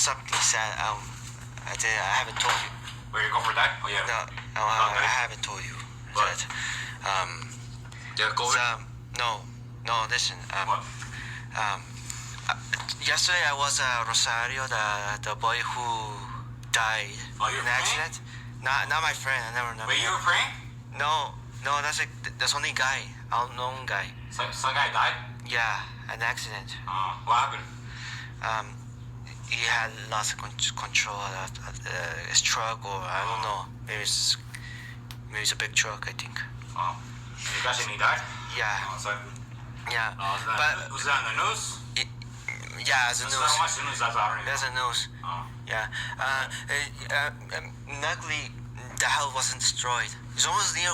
something sad. I haven't told you. Where you go for that? Oh yeah. No, I haven't told you. What? That, Yeah, go no, listen. What? Yesterday I was Rosario, the boy who died Oh, your in an friend? accident. Not my friend. I never know. Wait, you were praying? No, that's only guy, unknown guy. Some guy died? Yeah, an accident. What happened? He had lost control of his truck, or I don't know. Maybe it's a big truck, I think. Oh. You guys he died? Yeah. Oh, sorry. Yeah. But was that on the news? Yeah, it's a news. I watched the news. That's already. There's a news. Oh. Yeah. Luckily, the house wasn't destroyed. It's almost near.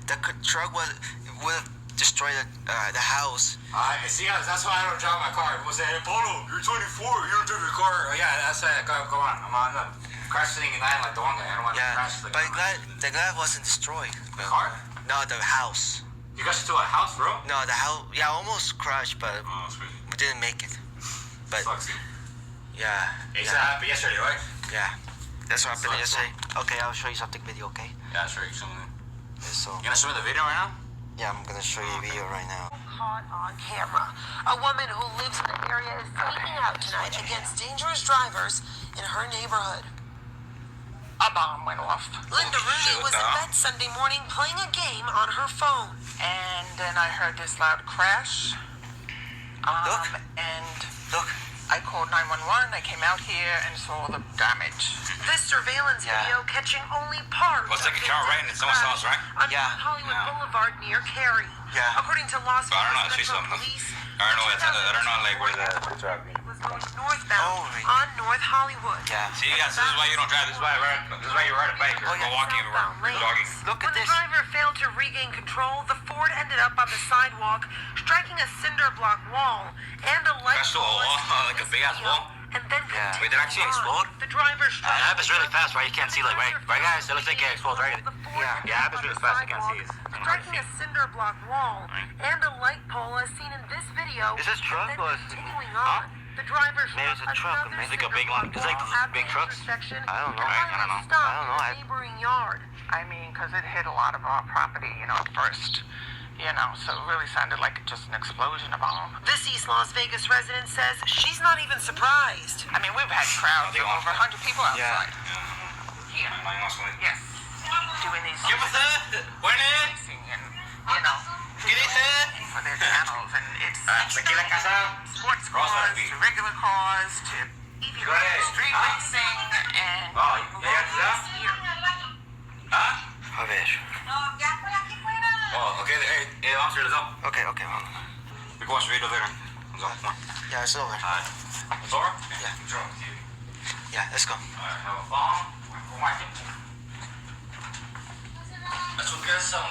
The truck would have destroyed the house. See, that's why I don't drive my car. People say, "Hey, Pablo, you're 24. You don't drive your car." Oh, yeah, that's it. Go on. I'm not crashing and dying like the one guy. I don't want to crash. But the glass wasn't destroyed. The car? No, the house. You got to a house, bro? No, the house. Yeah, almost crashed, but we didn't make it. But sucks, dude. Yeah. That happened yesterday, right? Yeah. That's what happened yesterday. Okay, I'll show you something video. Okay. Yeah, sure. You show me. So. You gonna show me the video right now? Yeah, I'm gonna show you the video right now. Caught on camera. A woman who lives in the area is speaking out tonight against dangerous drivers in her neighborhood. A bomb went off. Linda Rooney was in bed Sunday morning playing a game on her phone. And then I heard this loud crash. Look. I called 911. I came out here and saw the damage. This surveillance video catching only part Looks like a car right into someone's house, right? on Hollywood Boulevard near Cary. Yeah. According to Las I don't know, Vegas see Metro something. Police, I don't know like where the was going northbound on North Hollywood. Yeah. See, this is why you don't drive. This is why you ride a bike or go walking or jogging. Look When at the this. driver failed to regain control, the Ford ended up on the sidewalk, striking a cinder block wall and a light Crashed to a pole as wall, seen like in a big ass video, wall? And then Wait, did it actually explode? The driver struck It happens really fast, right? You can't see, like, right, guys? It looks like it explodes, right? Yeah, it happens really fast. You can't see it. Striking a cinder block wall and a light pole as seen in this video. Is this truck and or then is it- continuing on. The driver Maybe it's a truck, or maybe it's like a big one. It's like big trucks. I don't know. I don't know. Stop I don't know. in a neighboring yard. I mean, because it hit a lot of our property, first. So it really sounded like just an explosion, a bomb. This East Las Vegas resident says she's not even surprised. I mean, we've had crowds of over 100 people outside. Here. Yes. Doing these ¿Qué pasa? Buenas. racing and, ¿Qué dices? for their channels. And it's Aquí en la casa. sports cars to regular cars to street racing and here. A ver. Oh, okay. Hey, vamos a ir, let's go. Okay, hold on. We can watch the video later. Let's go. Come on. Yeah, it's over. It's over? Yeah. Sure. Yeah, let's go. Alright, have a bomb. Let's go get some